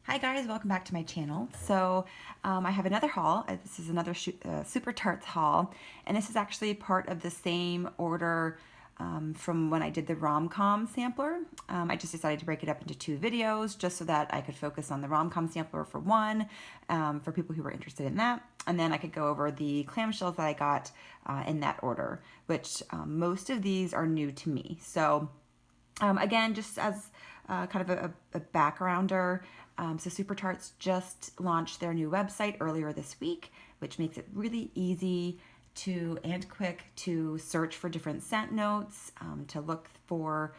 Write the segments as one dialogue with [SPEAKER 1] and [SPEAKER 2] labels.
[SPEAKER 1] Hi guys, welcome back to my channel. So I have another haul. This is another Super Tarts haul, and this is actually part of the same order from when I did the rom-com sampler. I just decided to break it up into two videos just so that I could focus on the rom-com sampler for one, for people who were interested in that, and then I could go over the clamshells that I got in that order, which most of these are new to me. So again, just as kind of a backgrounder, so Super Tarts just launched their new website earlier this week, which makes it really easy to and quick to search for different scent notes, to look for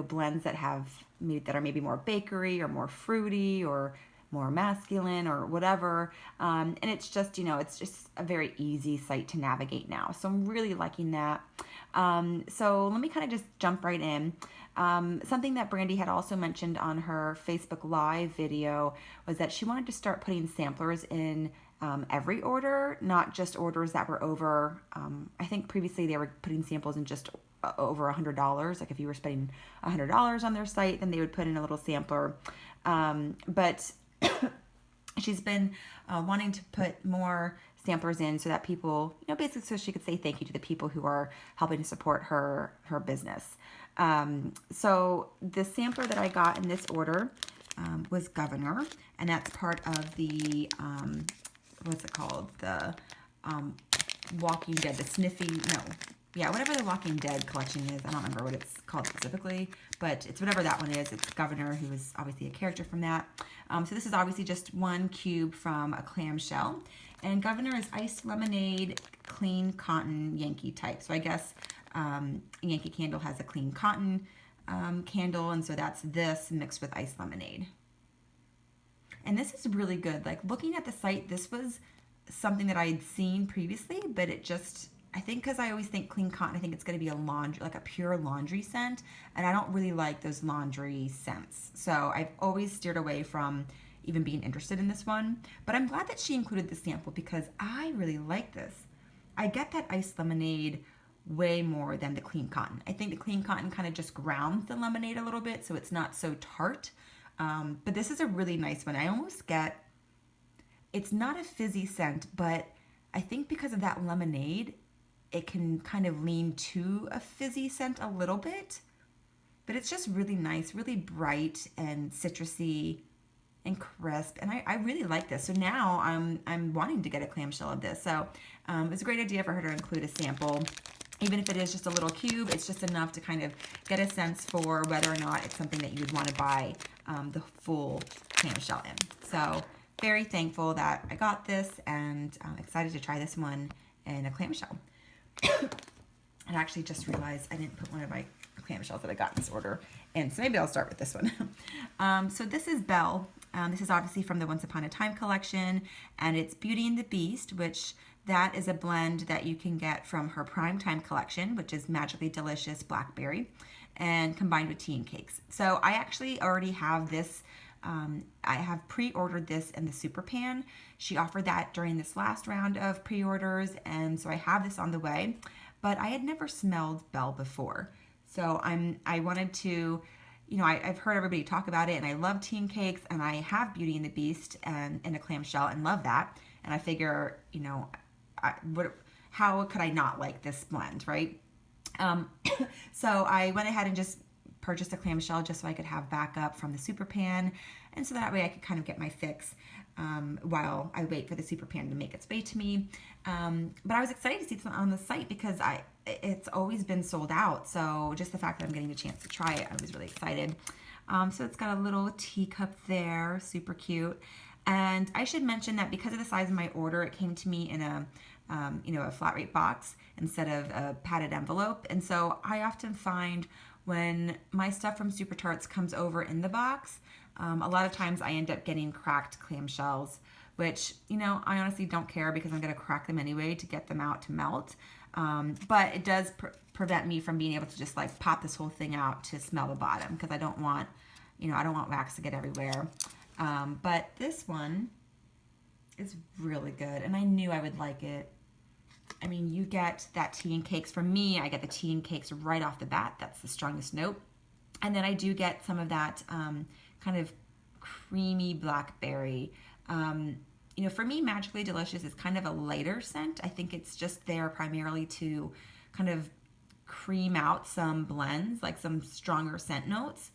[SPEAKER 1] blends that are maybe more bakery or more fruity or more masculine or whatever, and it's just a very easy site to navigate now. So I'm really liking that. So let me kind of just jump right in. Something that Brandy had also mentioned on her Facebook Live video was that she wanted to start putting samplers in every order, not just orders that were over, I think previously they were putting samples in just over $100. Like if you were spending $100 on their site, then they would put in a little sampler. But she's been wanting to put more samplers in so that people, basically so she could say thank you to the people who are helping to support her business. So the sampler that I got in this order was Governor, and that's part of the, what's it called? The Walking Dead, the whatever the Walking Dead collection is. I don't remember what it's called specifically, but it's whatever that one is. It's Governor, who is obviously a character from that. So this is obviously just one cube from a clamshell. And Governor is iced lemonade, clean cotton Yankee type. So I guess Yankee Candle has a clean cotton candle, and so that's this mixed with iced lemonade. And this is really good. Like looking at the site, this was something that I had seen previously, but it just, I think because I always think clean cotton, I think it's going to be a pure laundry scent, and I don't really like those laundry scents. So I've always steered away from even being interested in this one. But I'm glad that she included the sample because I really like this. I get that iced lemonade way more than the clean cotton. I think the clean cotton kind of just grounds the lemonade a little bit so it's not so tart. But this is a really nice one. I almost get, it's not a fizzy scent, but I think because of that lemonade, it can kind of lean to a fizzy scent a little bit. But it's just really nice, really bright and citrusy and crisp, and I really like this. So now I'm wanting to get a clamshell of this. So it's a great idea for her to include a sample. Even if it is just a little cube, it's just enough to kind of get a sense for whether or not it's something that you would want to buy the full clamshell in. So very thankful that I got this, and I'm excited to try this one in a clamshell. And I actually just realized I didn't put one of my clamshells that I got in this order in, so maybe I'll start with this one. So this is Belle. This is obviously from the Once Upon a Time collection, and it's Beauty and the Beast, which that is a blend that you can get from her Primetime collection, which is Magically Delicious Blackberry, and combined with tea and cakes. So I actually already have this. I have pre-ordered this in the Super Pan. She offered that during this last round of pre-orders, and so I have this on the way. But I had never smelled Belle before, so I wanted to. I've heard everybody talk about it, and I love tea and cakes, and I have Beauty and the Beast and in a clamshell and love that. And I figure, how could I not like this blend, right? So I went ahead and just purchased a clamshell just so I could have backup from the Super Pan, and so that way I could kind of get my fix while I wait for the Super Pan to make its way to me. But I was excited to see this on the site because it's always been sold out, so just the fact that I'm getting the chance to try it, I was really excited. So it's got a little teacup there, super cute. And I should mention that because of the size of my order, it came to me in a flat rate box instead of a padded envelope. And so I often find when my stuff from Super Tarts comes over in the box, a lot of times I end up getting cracked clamshells, which, I honestly don't care because I'm going to crack them anyway to get them out to melt. But it does prevent me from being able to just like pop this whole thing out to smell the bottom because I don't want wax to get everywhere. But this one is really good, and I knew I would like it. I mean, you get that tea and cakes. For me, I get the tea and cakes right off the bat. That's the strongest note. And then I do get some of that kind of creamy blackberry. You know, for me, Magically Delicious is kind of a lighter scent. I think it's just there primarily to kind of cream out some blends, like some stronger scent notes.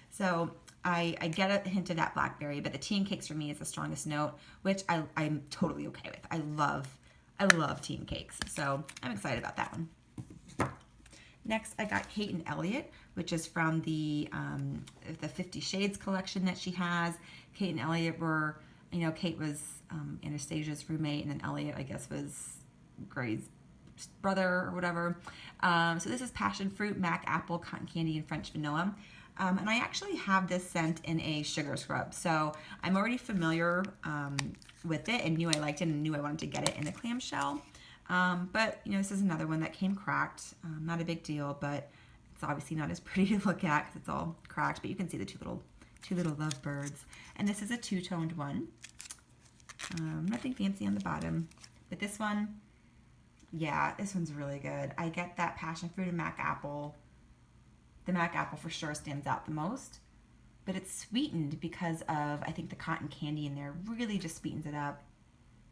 [SPEAKER 1] So I get a hint of that blackberry, but the tea and cakes for me is the strongest note, which I'm totally okay with. I love tea and cakes, so I'm excited about that one. Next, I got Kate and Elliot, which is from the 50 Shades collection that she has. Kate and Elliot were, you know, Kate was Anastasia's roommate, and then Elliot, I guess, was Gray's brother or whatever. So this is passion fruit, mac apple, cotton candy, and French vanilla. And I actually have this scent in a sugar scrub, so I'm already familiar with it and knew I liked it and knew I wanted to get it in a clamshell. But, you know, this is another one that came cracked. Not a big deal, but it's obviously not as pretty to look at because it's all cracked, but you can see the two little lovebirds. And this is a two-toned one. Nothing fancy on the bottom, but this one, yeah, this one's really good. I get that passion fruit and mac apple. The mac apple for sure stands out the most, but it's sweetened because of, I think, the cotton candy in there really just sweetens it up.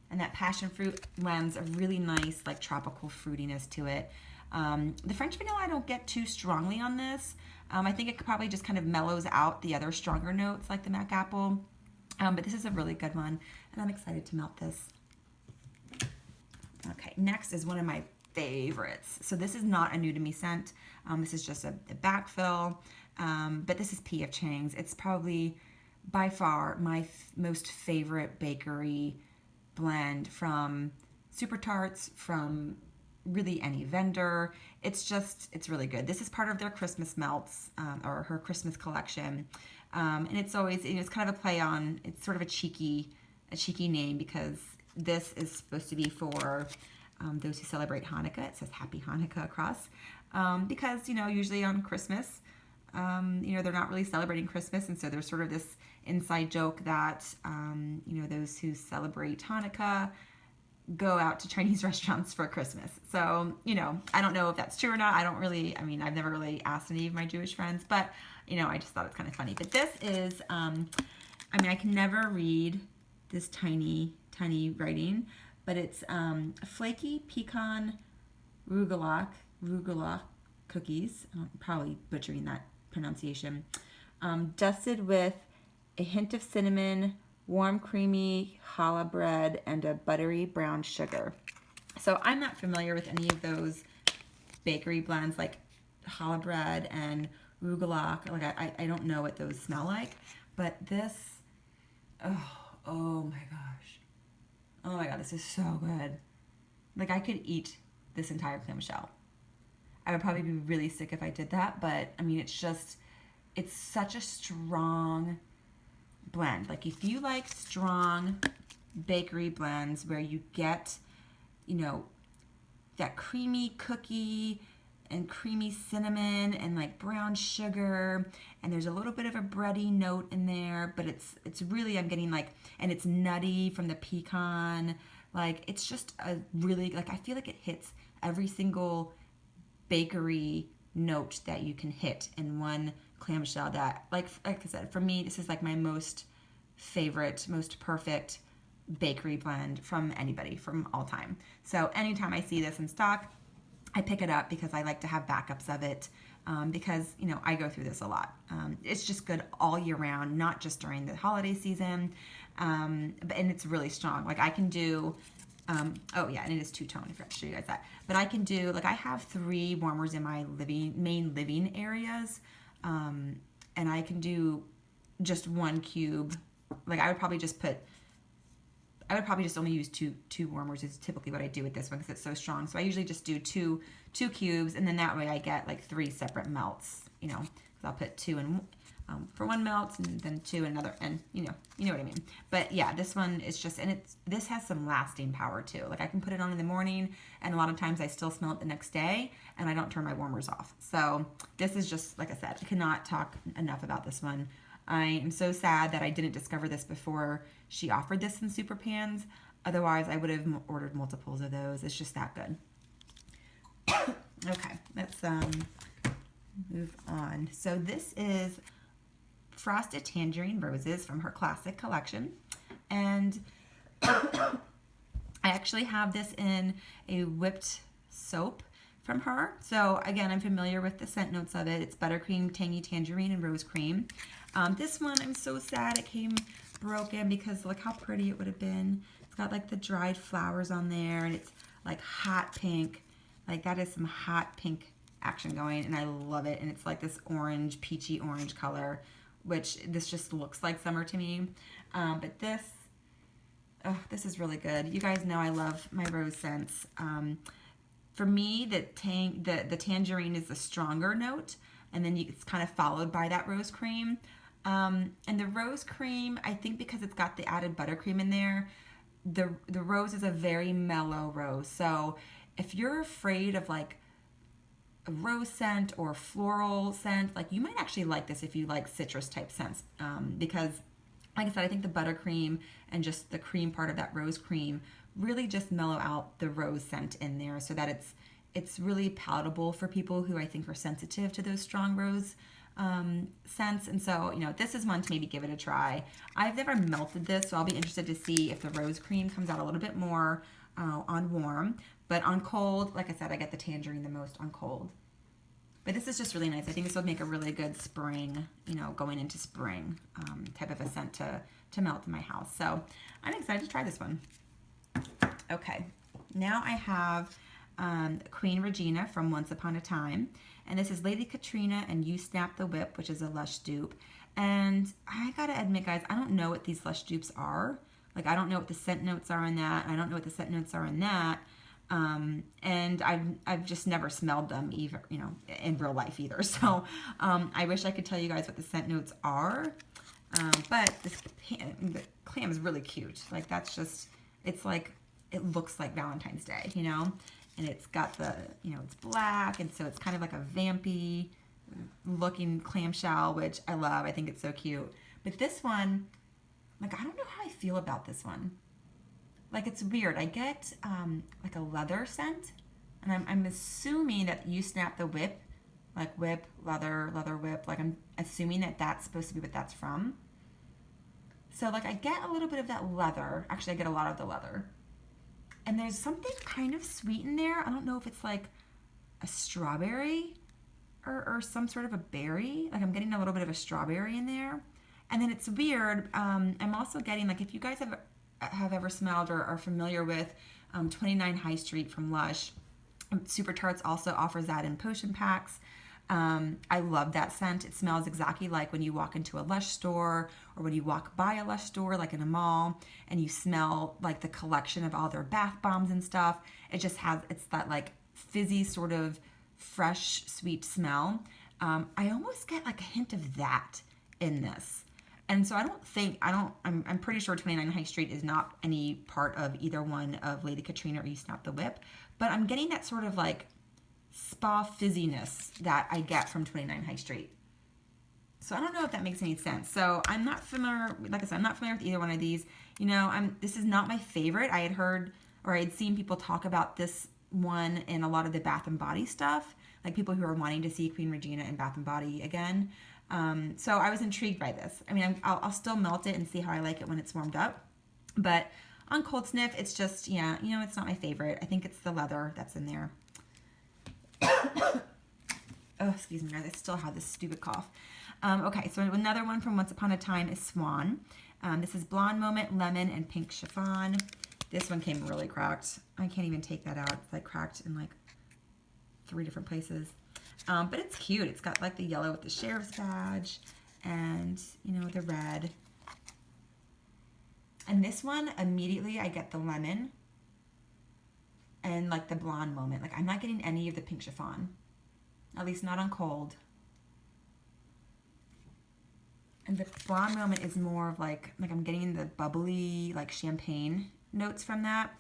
[SPEAKER 1] And that passion fruit lends a really nice, like, tropical fruitiness to it. The French vanilla I don't get too strongly on this. I think it probably just kind of mellows out the other stronger notes like the mac apple. But this is a really good one, and I'm excited to melt this. Okay, next is one of my favorites. So this is not a new to me scent. This is just a backfill, but this is P.F. Chang's. It's probably by far my most favorite bakery blend from Super Tarts, from really any vendor. It's really good. This is part of their Christmas melts, or her Christmas collection. And it's always, it's kind of a play on, it's sort of a cheeky name because this is supposed to be for those who celebrate Hanukkah. It says Happy Hanukkah across. Because, you know, usually on Christmas, you know, they're not really celebrating Christmas. And so there's sort of this inside joke that, you know, those who celebrate Hanukkah go out to Chinese restaurants for Christmas. So, you know, I don't know if that's true or not. I've never really asked any of my Jewish friends, but, you know, I just thought it's kind of funny. But this is, I can never read this tiny writing, but it's flaky pecan rugula cookies. I'm probably butchering that pronunciation. Dusted with a hint of cinnamon, warm creamy challah bread, and a buttery brown sugar. So I'm not familiar with any of those bakery blends like challah bread and rugula. Like I don't know what those smell like, but this, oh my gosh. Oh my God, this is so good. Like I could eat this entire clamshell. I would probably be really sick if I did that, but I mean, it's such a strong blend. Like if you like strong bakery blends where you get, you know, that creamy cookie and creamy cinnamon and like brown sugar, and there's a little bit of a bready note in there, but it's really, I'm getting like, and it's nutty from the pecan. Like it's just a really, like I feel like it hits every single bakery note that you can hit in one clamshell. That like I said, for me, this is like my most favorite, most perfect bakery blend from anybody from all time. So anytime I see this in stock, I pick it up because I like to have backups of it, because, you know, I go through this a lot. It's just good all year round, not just during the holiday season, and it's really strong. Like I can do, oh yeah, and it is two-tone, I forgot to show you guys that. But I can do, like I have 3 warmers in my main living areas, and I can do just 1 cube. Like I would probably just only use two warmers is typically what I do with this one because it's so strong. So I usually just do two cubes, and then that way I get like 3 separate melts, you know, because I'll put 2 in for one melt and then 2 in another, and you know what I mean. But yeah, this one is just, and this has some lasting power too. Like I can put it on in the morning, and a lot of times I still smell it the next day, and I don't turn my warmers off. So this is just, like I said, I cannot talk enough about this one. I am so sad that I didn't discover this before she offered this in Super Pans. Otherwise, I would have ordered multiples of those. It's just that good. Okay, let's move on. So this is Frosted Tangerine Roses from her classic collection. And I actually have this in a whipped soap from her. So again, I'm familiar with the scent notes of it. It's buttercream, tangy tangerine, and rose cream. This one, I'm so sad it came broken because look how pretty it would have been. It's got like the dried flowers on there, and it's like hot pink. Like that is some hot pink action going, and I love it. And it's like this orange, peachy orange color, which this just looks like summer to me. But this, oh, this is really good. You guys know I love my rose scents. For me, the tangerine is the stronger note, and then it's kind of followed by that rose cream. And the rose cream, I think because it's got the added buttercream in there, the rose is a very mellow rose. So if you're afraid of like a rose scent or floral scent, like you might actually like this if you like citrus type scents, because like I said, I think the buttercream and just the cream part of that rose cream really just mellow out the rose scent in there so that it's really palatable for people who I think are sensitive to those strong rose scents. And so, you know, this is one to maybe give it a try. I've never melted this, so I'll be interested to see if the rose cream comes out a little bit more on warm. But on cold, like I said, I get the tangerine the most on cold. But this is just really nice. I think this would make a really good spring, you know, going into spring type of a scent to melt in my house. So I'm excited to try this one. Okay, now I have Queen Regina from Once Upon a Time. And this is Lady Katrina and You Snap the Whip, which is a Lush dupe. And I gotta admit, guys, I don't know what these Lush dupes are. Like, I don't know what the scent notes are in that. I don't know what the scent notes are in that. And I've just never smelled them either, you know, in real life either. So I wish I could tell you guys what the scent notes are. But the clam is really cute. Like, that's just, it's like, it looks like Valentine's Day, you know? And it's got the, you know, it's black, and so it's kind of like a vampy looking clamshell, which I love. I think it's so cute. But this one, like, I don't know how I feel about this one. Like, it's weird. I get like a leather scent, and I'm assuming that You Snap the Whip, like whip, leather whip, like I'm assuming that that's supposed to be what that's from. So, like, I get a little bit of that leather. Actually, I get a lot of the leather. And there's something kind of sweet in there. I don't know if it's like a strawberry or some sort of a berry. Like, I'm getting a little bit of a strawberry in there. And then it's weird. I'm also getting, like, if you guys have ever smelled or are familiar with 29 High Street from Lush, Super Tarts also offers that in potion packs. I love that scent. It smells exactly like when you walk into a Lush store or when you walk by a Lush store, like in a mall, and you smell like the collection of all their bath bombs and stuff. It just has, it's that like fizzy sort of fresh, sweet smell. I almost get like a hint of that in this. And so I'm pretty sure 29 High Street is not any part of either one of Lady Katrina or You Snap the Whip, but I'm getting that sort of like spa fizziness that I get from 29 High Street. So I don't know if that makes any sense. So I'm not familiar, like I said, I'm not familiar with either one of these. You know, this is not my favorite. I had heard, or I had seen people talk about this one in a lot of the Bath and Body stuff, like people who are wanting to see Queen Regina in Bath and Body again. So I was intrigued by this. I mean, I'll still melt it and see how I like it when it's warmed up. But on cold sniff, it's just, yeah, you know, it's not my favorite. I think it's the leather that's in there. Oh, excuse me, guys, I still have this stupid cough. Okay, so another one from Once Upon a Time is Swan. This is Blonde Moment, Lemon, and Pink Chiffon. This one came really cracked. I can't even take that out. It's like cracked in like 3 different places. But it's cute. It's got like the yellow with the sheriff's badge and, you know, the red. And this one, immediately I get the lemon and like the blonde moment. Like, I'm not getting any of the pink chiffon, at least not on cold. And the blonde moment is more of like I'm getting the bubbly, like champagne notes from that.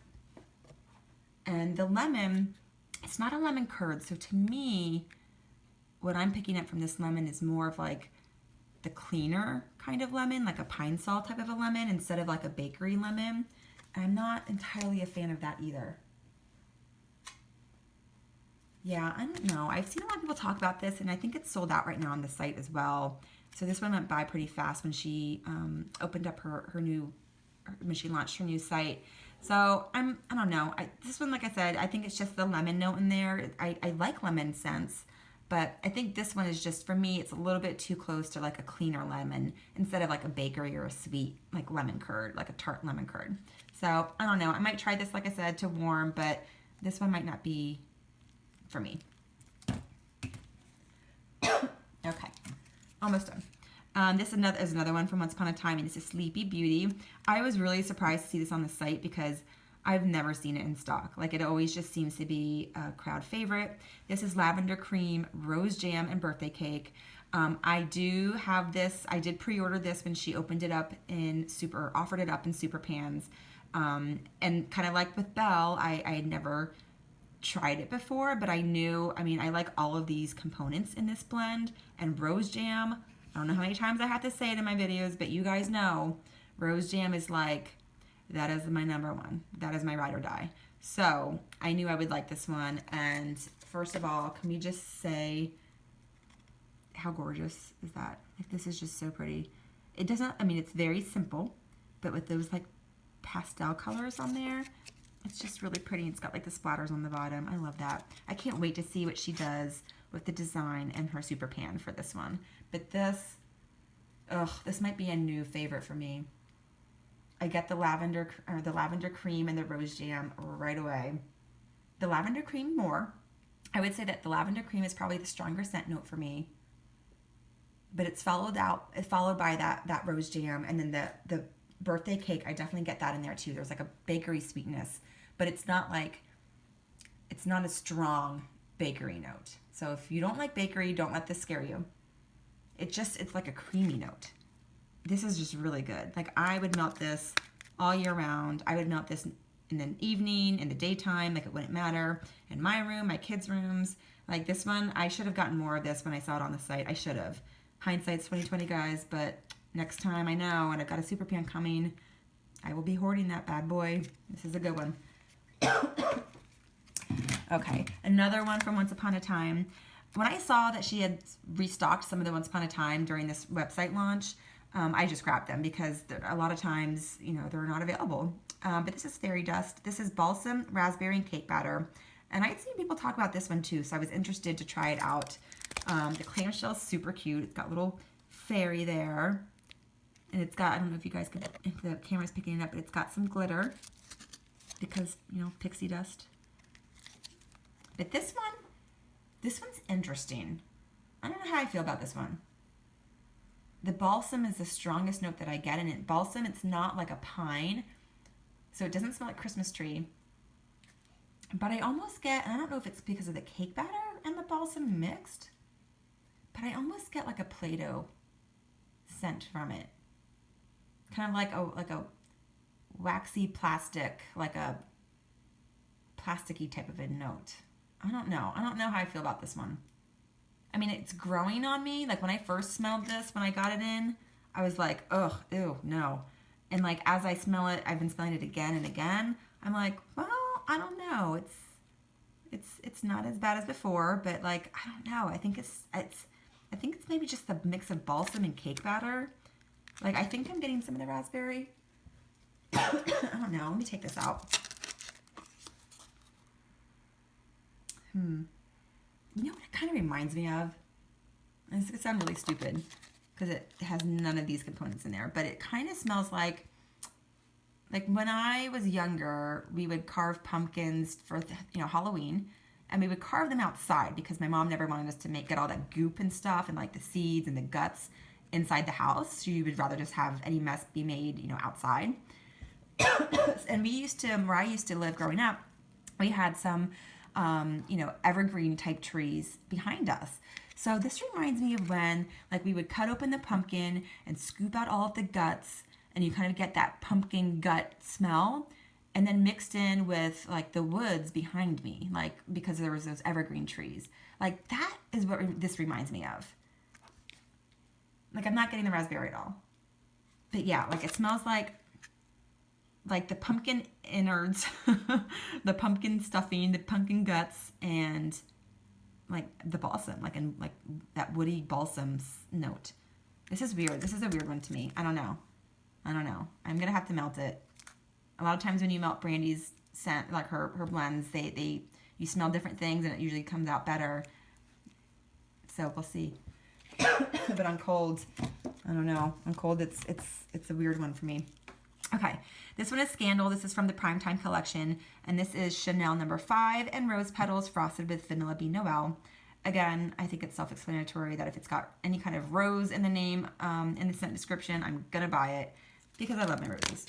[SPEAKER 1] And the lemon, it's not a lemon curd. So to me, what I'm picking up from this lemon is more of like the cleaner kind of lemon, like a pine sol type of a lemon instead of like a bakery lemon. And I'm not entirely a fan of that either. Yeah, I don't know. I've seen a lot of people talk about this, and I think it's sold out right now on the site as well. So this one went by pretty fast when she opened up when she launched her new site. So I don't know. This one, like I said, I think it's just the lemon note in there. I like lemon scents, but I think this one is just, for me, it's a little bit too close to like a cleaner lemon instead of like a bakery or a sweet like lemon curd, like a tart lemon curd. So I don't know. I might try this, like I said, to warm, but this one might not be for me. Okay, almost done. This is another one from Once Upon a Time, and this is Sleepy Beauty. I was really surprised to see this on the site because I've never seen it in stock. Like, it always just seems to be a crowd favorite. This is lavender cream, rose jam, and birthday cake. I do have this. I did pre-order this when she opened it up offered it up in Super Pans. And kind of like with Belle, I had never tried it before, but I like all of these components in this blend. And rose jam, I don't know how many times I have to say it in my videos, but you guys know rose jam is like, that is my number one. That is my ride or die. So I knew I would like this one. And first of all, can we just say how gorgeous is that? Like, this is just so pretty. It doesn't, it's very simple, but with those like pastel colors on there, it's just really pretty. It's got like the splatters on the bottom. I love that. I can't wait to see what she does with the design and her Super Pan for this one. But this might be a new favorite for me. I get the lavender cream and the rose jam right away. The lavender cream more. I would say that the lavender cream is probably the stronger scent note for me. But it's followed by that rose jam, and then the birthday cake. I definitely get that in there too. There's like a bakery sweetness, but it's not a strong bakery note. So if you don't like bakery, don't let this scare you. It's like a creamy note. This is just really good. Like, I would melt this all year round. I would melt this in the evening, in the daytime, like it wouldn't matter. In my room, my kids' rooms. Like, this one, I should have gotten more of this when I saw it on the site. I should have. Hindsight's 20/20, guys, but next time I know, and I've got a Super Pan coming, I will be hoarding that bad boy. This is a good one. Okay, another one from Once Upon a Time. When I saw that she had restocked some of the Once Upon a Time during this website launch, I just grabbed them because a lot of times, they're not available. But this is Fairy Dust. This is balsam, raspberry, and cake batter. And I'd seen people talk about this one too, so I was interested to try it out. The clamshell is super cute. It's got a little fairy there. And it's got, I don't know if the camera's picking it up, but it's got some glitter because, pixie dust. But this one's interesting. I don't know how I feel about this one. The balsam is the strongest note that I get in it. Balsam, it's not like a pine, so it doesn't smell like Christmas tree. But I almost get, and I don't know if it's because of the cake batter and the balsam mixed, but I almost get like a Play-Doh scent from it. Kind of like a waxy plastic, like a plasticky type of a note. I don't know how I feel about this one. It's growing on me. Like, when I first smelled this, when I got it in, I was like, ugh, ew, no. And like, as I smell it, I've been smelling it again and again. I'm like, well, I don't know. It's not as bad as before, but like, I don't know. I think it's maybe just the mix of balsam and cake batter. Like, I think I'm getting some of the raspberry. I don't know. Let me take this out. You know what it kind of reminds me of? And it's going to sound really stupid because it has none of these components in there, but it kind of smells like when I was younger, we would carve pumpkins for Halloween, and we would carve them outside because my mom never wanted us to get all that goop and stuff and like the seeds and the guts inside the house. She would rather just have any mess be made, outside. And where I used to live growing up, we had some evergreen type trees behind us. So this reminds me of when we would cut open the pumpkin and scoop out all of the guts, and you kind of get that pumpkin gut smell, and then mixed in with the woods behind me, because there was those evergreen trees. That is what this reminds me of. I'm not getting the raspberry at all. But yeah, it smells like the pumpkin innards, the pumpkin stuffing, the pumpkin guts, and the balsam, and that woody balsam note. This is weird. This is a weird one to me. I don't know. I'm going to have to melt it. A lot of times when you melt Brandy's scent, like her blends, you smell different things and it usually comes out better. So we'll see. But on cold, I don't know. On cold, it's a weird one for me. Okay, this one is Scandal. This is from the Primetime collection, and this is Chanel number 5 and Rose Petals frosted with Vanilla Bean Noel. Again, I think it's self-explanatory that if it's got any kind of rose in the name, in the scent description, I'm gonna buy it because I love my roses.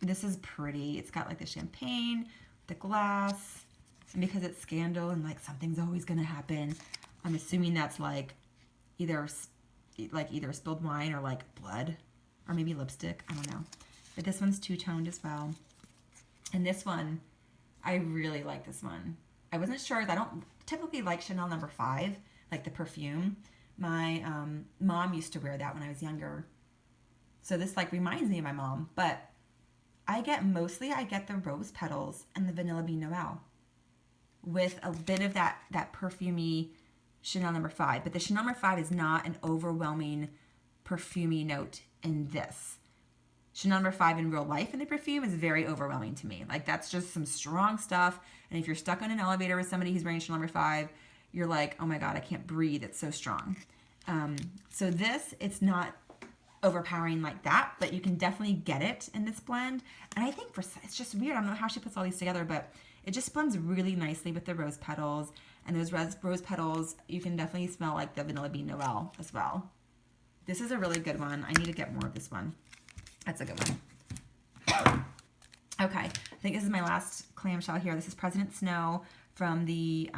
[SPEAKER 1] This is pretty. It's got like the champagne, the glass, and because it's Scandal and like something's always gonna happen, I'm assuming that's like either spilled wine or like blood or maybe lipstick. I don't know. But this one's two-toned as well. And this one, I really like this one. I wasn't sure. I don't typically like Chanel number 5, like the perfume. My mom used to wear that when I was younger. So this like reminds me of my mom. But I get the Rose Petals and the Vanilla Bean Noel with a bit of that perfumey Chanel number 5. But the Chanel number 5 is not an overwhelming perfumey note in this. Chanel number 5 in real life in the perfume is very overwhelming to me. Like that's just some strong stuff. And if you're stuck on an elevator with somebody who's wearing Chanel number 5, you're like, oh my God, I can't breathe. It's so strong. So this, it's not overpowering like that, but you can definitely get it in this blend. And I think it's just weird. I don't know how she puts all these together, but it just blends really nicely with the rose petals. And those rose petals, you can definitely smell like the Vanilla Bean Noel as well. This is a really good one. I need to get more of this one. That's a good one. Okay, I think this is my last clamshell here. This is President Snow from the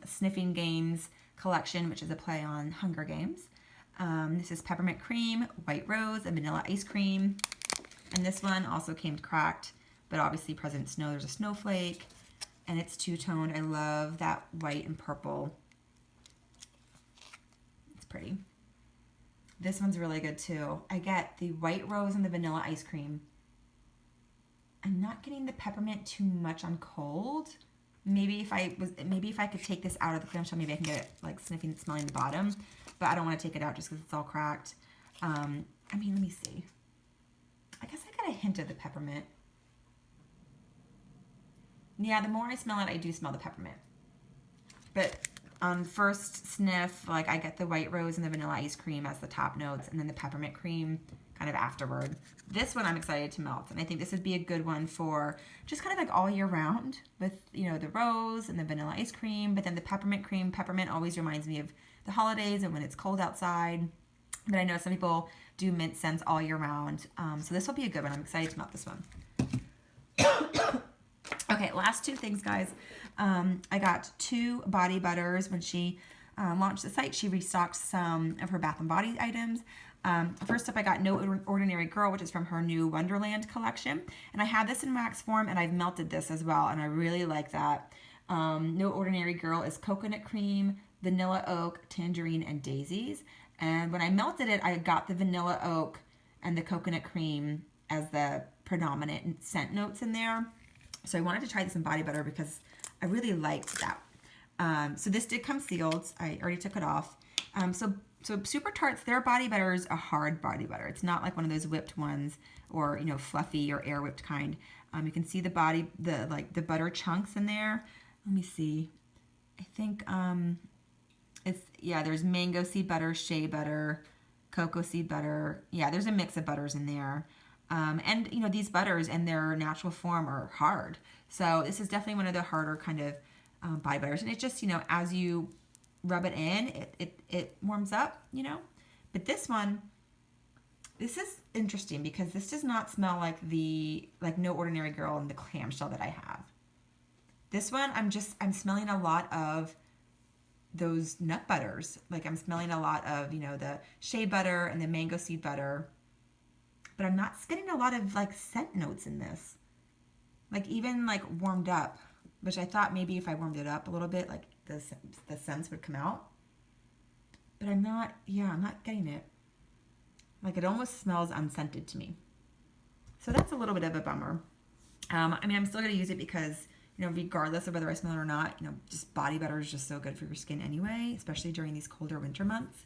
[SPEAKER 1] Sniffing Games collection, which is a play on Hunger Games. This is Peppermint Cream, White Rose, and Vanilla Ice Cream. And this one also came cracked, but obviously President Snow, there's a snowflake, and it's two-toned. I love that white and purple. It's pretty. This one's really good too. I get the White Rose and the Vanilla Ice Cream. I'm not getting the peppermint too much on cold. Maybe if I could take this out of the clamshell, maybe I can get it like smelling the bottom. But I don't want to take it out just because it's all cracked. I mean, let me see. I guess I got a hint of the peppermint. Yeah, the more I smell it, I do smell the peppermint. But on first sniff, like I get the White Rose and the Vanilla Ice Cream as the top notes, and then the peppermint cream kind of afterward. This one I'm excited to melt, and I think this would be a good one for just kind of like all year round with, you know, the rose and the Vanilla Ice Cream, but then the peppermint cream. Peppermint always reminds me of the holidays and when it's cold outside. But I know some people do mint scents all year round, so this will be a good one. I'm excited to melt this one. Okay, last two things, guys. I got 2 body butters. When she launched the site, she restocked some of her Bath & Body items. First up, I got No Ordinary Girl, which is from her new Wonderland collection. And I have this in wax form, and I've melted this as well, and I really like that. No Ordinary Girl is coconut cream, vanilla oak, tangerine, and daisies. And when I melted it, I got the vanilla oak and the coconut cream as the predominant scent notes in there. So I wanted to try this in body butter because I really liked that. So this did come sealed. I already took it off. So Super Tarts, their body butter is a hard body butter. It's not like one of those whipped ones or, you know, fluffy or air whipped kind. You can see the butter chunks in there. Let me see. I think there's mango seed butter, shea butter, cocoa seed butter. Yeah, there's a mix of butters in there. And, you know, these butters in their natural form are hard. So this is definitely one of the harder kind of body butters. And it just, you know, as you rub it in, it warms up, you know. But this one, this is interesting because this does not smell like No Ordinary Girl in the clamshell that I have. This one, I'm smelling a lot of those nut butters. Like I'm smelling a lot of, you know, the shea butter and the mango seed butter. But I'm not getting a lot of like scent notes in this. Like even like warmed up, which I thought maybe if I warmed it up a little bit, like the scents would come out. But I'm not getting it. Like it almost smells unscented to me. So that's a little bit of a bummer. I mean, I'm still going to use it because, you know, regardless of whether I smell it or not, you know, just body butter is just so good for your skin anyway, especially during these colder winter months.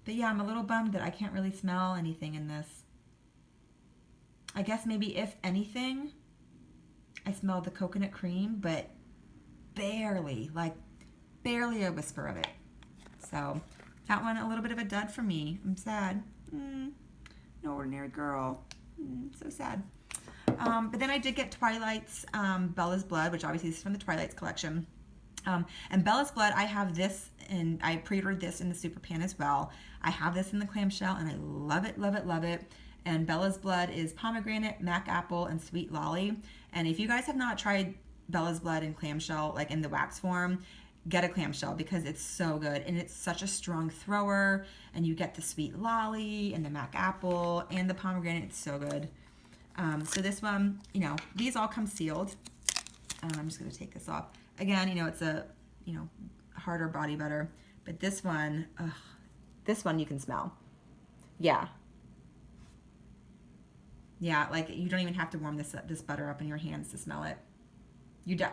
[SPEAKER 1] But yeah, I'm a little bummed that I can't really smell anything in this. I guess maybe if anything, I smell the coconut cream, but barely, like barely a whisper of it. So that one, a little bit of a dud for me. I'm sad. No ordinary girl. So sad. But then I did get Twilight's Bella's Blood, which obviously is from the Twilight's collection. And Bella's Blood, I have this, and I pre-ordered this in the Super Pan as well. I have this in the clamshell, and I love it, love it, love it. And Bella's Blood is pomegranate, mac apple, and sweet lolly. And if you guys have not tried Bella's Blood in clamshell, like in the wax form, get a clamshell because it's so good. And it's such a strong thrower. And you get the sweet lolly and the mac apple and the pomegranate. It's so good. So this one, you know, these all come sealed. I'm just going to take this off. Again, you know, it's a, you know, harder body butter. But this one you can smell. Yeah. Yeah, like you don't even have to warm this butter up in your hands to smell it.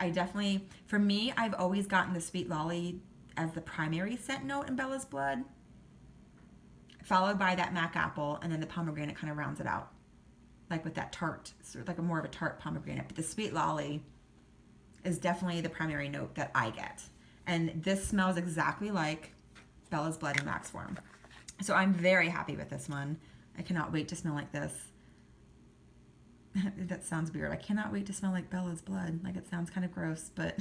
[SPEAKER 1] I definitely, for me, I've always gotten the sweet lolly as the primary scent note in Bella's Blood, followed by that mac apple, and then the pomegranate kind of rounds it out, like with that tart, sort of like more of a tart pomegranate. But the sweet lolly is definitely the primary note that I get, and this smells exactly like Bella's Blood in wax form. So I'm very happy with this one. I cannot wait to smell like this. That sounds weird. I cannot wait to smell like Bella's Blood. Like, it sounds kind of gross, but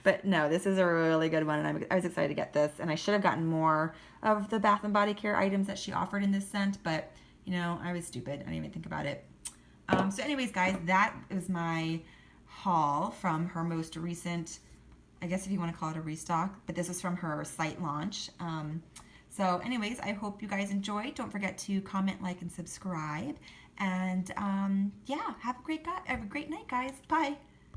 [SPEAKER 1] but no, this is a really good one, and I was excited to get this. And I should have gotten more of the Bath and Body Care items that she offered in this scent, but you know, I was stupid. I didn't even think about it. So anyways, guys, that is my haul from her most recent, I guess if you want to call it a restock, but this is from her site launch. So anyways, I hope you guys enjoyed. Don't forget to comment, like, and subscribe. And yeah, have a great night, guys. Bye.